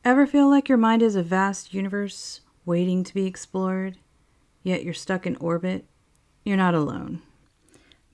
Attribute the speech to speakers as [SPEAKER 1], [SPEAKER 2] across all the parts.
[SPEAKER 1] Ever feel like your mind is a vast universe waiting to be explored, yet you're stuck in orbit? You're not alone.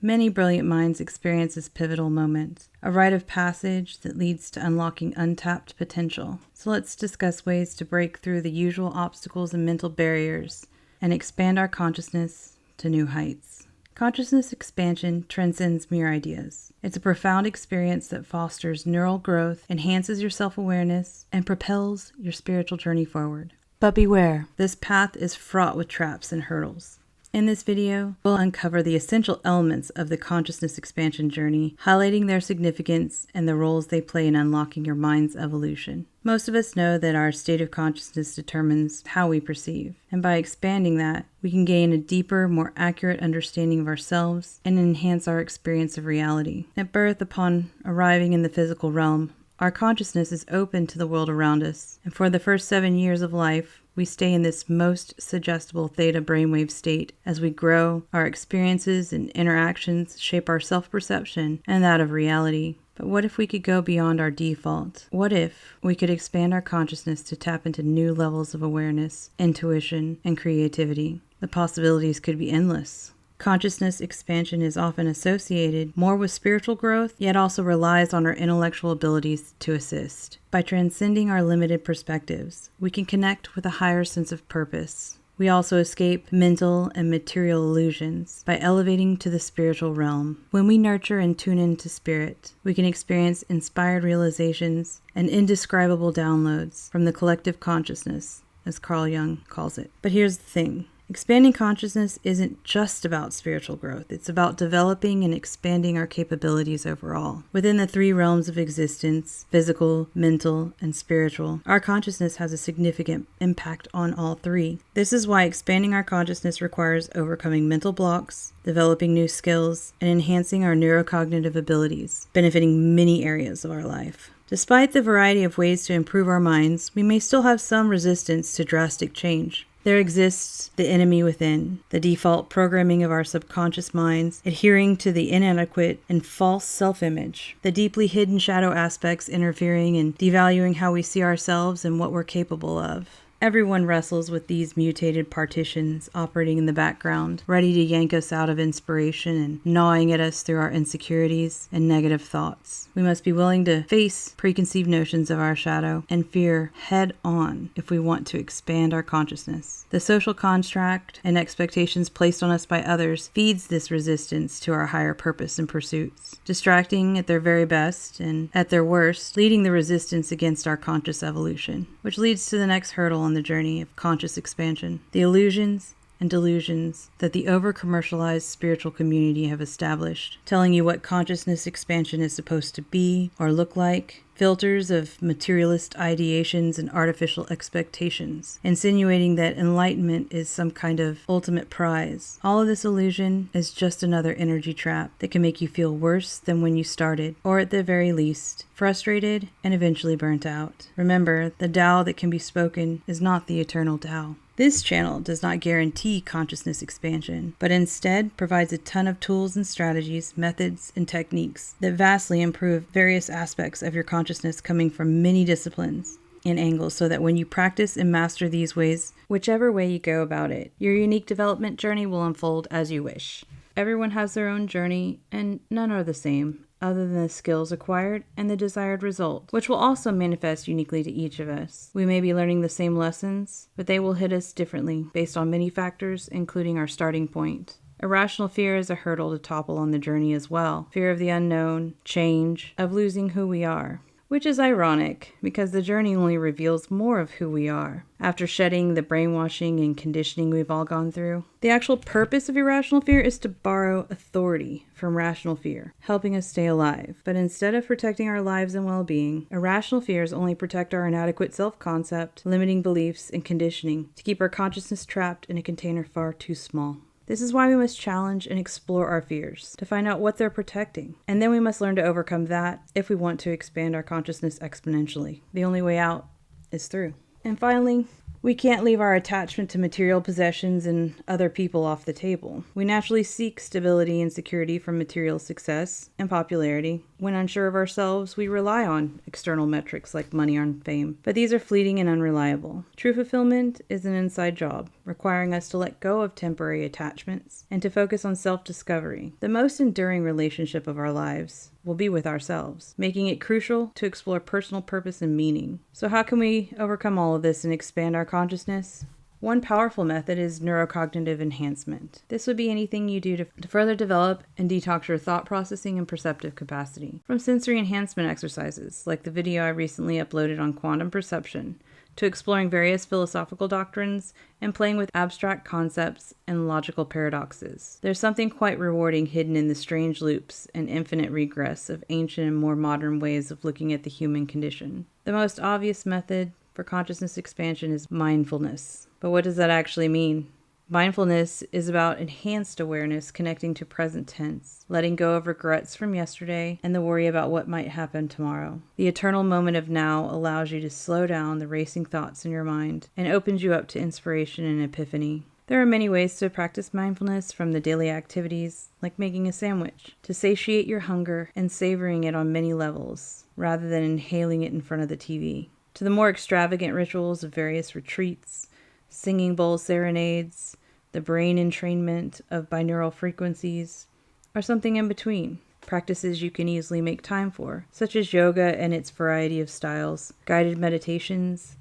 [SPEAKER 1] Many brilliant minds experience this pivotal moment, a rite of passage that leads to unlocking untapped potential. So let's discuss ways to break through the usual obstacles and mental barriers and expand our consciousness to new heights. Consciousness expansion transcends mere ideas. It's a profound experience that fosters neural growth, enhances your self-awareness, and propels your spiritual journey forward. But beware, this path is fraught with traps and hurdles. In this video, we'll uncover the essential elements of the consciousness expansion journey, highlighting their significance and the roles they play in unlocking your mind's evolution. Most of us know that our state of consciousness determines how we perceive, and by expanding that, we can gain a deeper, more accurate understanding of ourselves and enhance our experience of reality. At birth, upon arriving in the physical realm, our consciousness is open to the world around us, and for the first 7 years of life, we stay in this most suggestible theta brainwave state. As we grow, our experiences and interactions shape our self-perception and that of reality. But what if we could go beyond our default? What if we could expand our consciousness to tap into new levels of awareness, intuition, and creativity? The possibilities could be endless. Consciousness expansion is often associated more with spiritual growth, yet also relies on our intellectual abilities to assist. By transcending our limited perspectives, we can connect with a higher sense of purpose. We also escape mental and material illusions by elevating to the spiritual realm. When we nurture and tune into spirit, we can experience inspired realizations and indescribable downloads from the collective consciousness, as Carl Jung calls it. But here's the thing. Expanding consciousness isn't just about spiritual growth. It's about developing and expanding our capabilities overall. Within the 3 realms of existence, physical, mental, and spiritual, our consciousness has a significant impact on all 3. This is why expanding our consciousness requires overcoming mental blocks, developing new skills, and enhancing our neurocognitive abilities, benefiting many areas of our life. Despite the variety of ways to improve our minds, we may still have some resistance to drastic change. There exists the enemy within, the default programming of our subconscious minds, adhering to the inadequate and false self-image, the deeply hidden shadow aspects interfering and devaluing how we see ourselves and what we're capable of. Everyone wrestles with these mutated partitions operating in the background, ready to yank us out of inspiration and gnawing at us through our insecurities and negative thoughts. We must be willing to face preconceived notions of our shadow and fear head on if we want to expand our consciousness. The social construct and expectations placed on us by others feeds this resistance to our higher purpose and pursuits, distracting at their very best and at their worst, leading the resistance against our conscious evolution, which leads to the next hurdle on the journey of conscious expansion, the illusions and delusions that the over-commercialized spiritual community have established, telling you what consciousness expansion is supposed to be or look like, filters of materialist ideations and artificial expectations, insinuating that enlightenment is some kind of ultimate prize. All of this illusion is just another energy trap that can make you feel worse than when you started, or at the very least, frustrated and eventually burnt out. Remember, the Tao that can be spoken is not the eternal Tao. This channel does not guarantee consciousness expansion, but instead provides a ton of tools and strategies, methods, and techniques that vastly improve various aspects of your consciousness coming from many disciplines and angles so that when you practice and master these ways, whichever way you go about it, your unique development journey will unfold as you wish. Everyone has their own journey, and none are the same, other than the skills acquired and the desired result, which will also manifest uniquely to each of us. We may be learning the same lessons, but they will hit us differently based on many factors, including our starting point. Irrational fear is a hurdle to topple on the journey as well. Fear of the unknown, change, of losing who we are. Which is ironic, because the journey only reveals more of who we are. After shedding the brainwashing and conditioning we've all gone through, the actual purpose of irrational fear is to borrow authority from rational fear, helping us stay alive. But instead of protecting our lives and well-being, irrational fears only protect our inadequate self-concept, limiting beliefs, and conditioning to keep our consciousness trapped in a container far too small. This is why we must challenge and explore our fears, to find out what they're protecting. And then we must learn to overcome that if we want to expand our consciousness exponentially. The only way out is through. And finally, we can't leave our attachment to material possessions and other people off the table. We naturally seek stability and security from material success and popularity. When unsure of ourselves, we rely on external metrics like money or fame, but these are fleeting and unreliable. True fulfillment is an inside job, requiring us to let go of temporary attachments and to focus on self-discovery. The most enduring relationship of our lives will be with ourselves, making it crucial to explore personal purpose and meaning. So how can we overcome all of this and expand our consciousness? One powerful method is neurocognitive enhancement. This would be anything you do to further develop and detox your thought processing and perceptive capacity. From sensory enhancement exercises, like the video I recently uploaded on quantum perception, to exploring various philosophical doctrines and playing with abstract concepts and logical paradoxes. There's something quite rewarding hidden in the strange loops and infinite regress of ancient and more modern ways of looking at the human condition. The most obvious method for consciousness expansion is mindfulness. But what does that actually mean? Mindfulness is about enhanced awareness connecting to present tense, letting go of regrets from yesterday and the worry about what might happen tomorrow. The eternal moment of now allows you to slow down the racing thoughts in your mind and opens you up to inspiration and epiphany. There are many ways to practice mindfulness, from the daily activities, like making a sandwich, to satiate your hunger and savoring it on many levels, rather than inhaling it in front of the TV, to the more extravagant rituals of various retreats, singing bowl serenades, the brain entrainment of binaural frequencies, or something in between. Practices you can easily make time for, such as yoga and its variety of styles, guided meditations,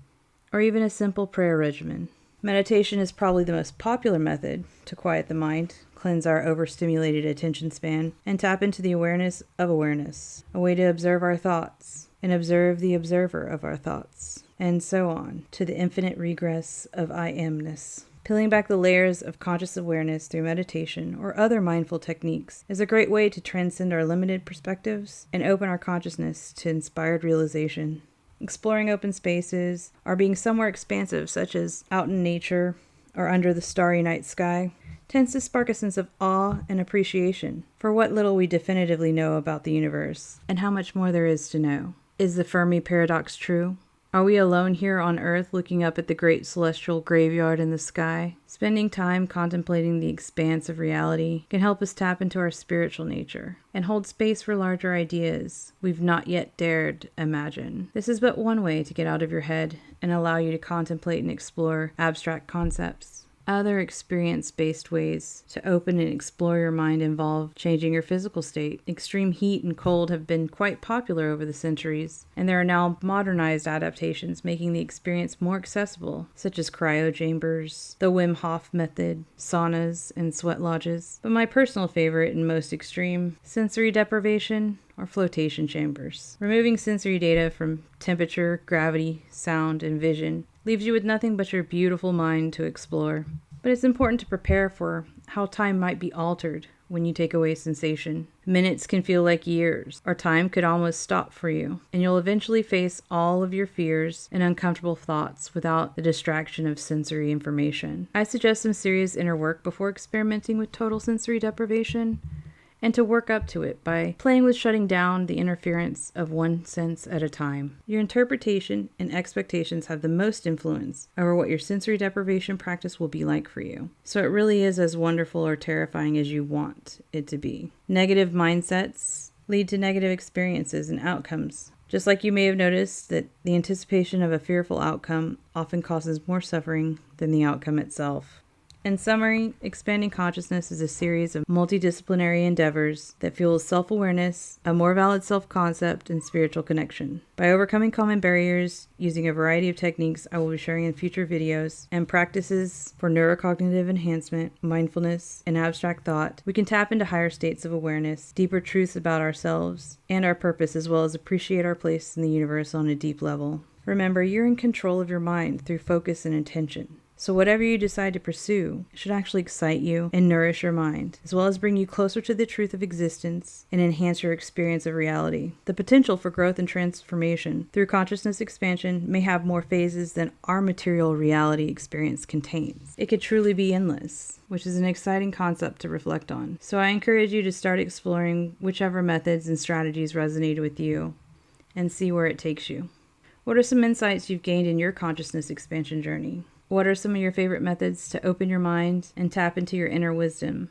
[SPEAKER 1] or even a simple prayer regimen. Meditation is probably the most popular method to quiet the mind, cleanse our overstimulated attention span, and tap into the awareness of awareness, a way to observe our thoughts and observe the observer of our thoughts, and so on, to the infinite regress of I amness. Peeling back the layers of conscious awareness through meditation or other mindful techniques is a great way to transcend our limited perspectives and open our consciousness to inspired realization. Exploring open spaces or being somewhere expansive, such as out in nature or under the starry night sky, tends to spark a sense of awe and appreciation for what little we definitively know about the universe and how much more there is to know. Is the Fermi paradox true? Are we alone here on Earth looking up at the great celestial graveyard in the sky? Spending time contemplating the expanse of reality can help us tap into our spiritual nature and hold space for larger ideas we've not yet dared imagine. This is but one way to get out of your head and allow you to contemplate and explore abstract concepts. Other experience-based ways to open and explore your mind involve changing your physical state. Extreme heat and cold have been quite popular over the centuries, and there are now modernized adaptations making the experience more accessible, such as cryo chambers, the Wim Hof method, saunas, and sweat lodges. But my personal favorite and most extreme, sensory deprivation or flotation chambers. Removing sensory data from temperature, gravity, sound, and vision leaves you with nothing but your beautiful mind to explore. But it's important to prepare for how time might be altered when you take away sensation. Minutes can feel like years, or time could almost stop for you, and you'll eventually face all of your fears and uncomfortable thoughts without the distraction of sensory information. I suggest some serious inner work before experimenting with total sensory deprivation, and to work up to it by playing with shutting down the interference of one sense at a time. Your interpretation and expectations have the most influence over what your sensory deprivation practice will be like for you. So it really is as wonderful or terrifying as you want it to be. Negative mindsets lead to negative experiences and outcomes. Just like you may have noticed that the anticipation of a fearful outcome often causes more suffering than the outcome itself. In summary, expanding consciousness is a series of multidisciplinary endeavors that fuels self-awareness, a more valid self-concept, and spiritual connection. By overcoming common barriers, using a variety of techniques I will be sharing in future videos, and practices for neurocognitive enhancement, mindfulness, and abstract thought, we can tap into higher states of awareness, deeper truths about ourselves and our purpose, as well as appreciate our place in the universe on a deep level. Remember, you're in control of your mind through focus and intention. So whatever you decide to pursue should actually excite you and nourish your mind, as well as bring you closer to the truth of existence and enhance your experience of reality. The potential for growth and transformation through consciousness expansion may have more phases than our material reality experience contains. It could truly be endless, which is an exciting concept to reflect on. So I encourage you to start exploring whichever methods and strategies resonate with you and see where it takes you. What are some insights you've gained in your consciousness expansion journey? What are some of your favorite methods to open your mind and tap into your inner wisdom?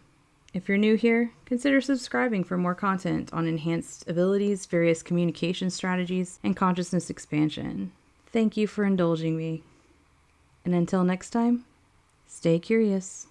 [SPEAKER 1] If you're new here, consider subscribing for more content on enhanced abilities, various communication strategies, and consciousness expansion. Thank you for indulging me. And until next time, stay curious.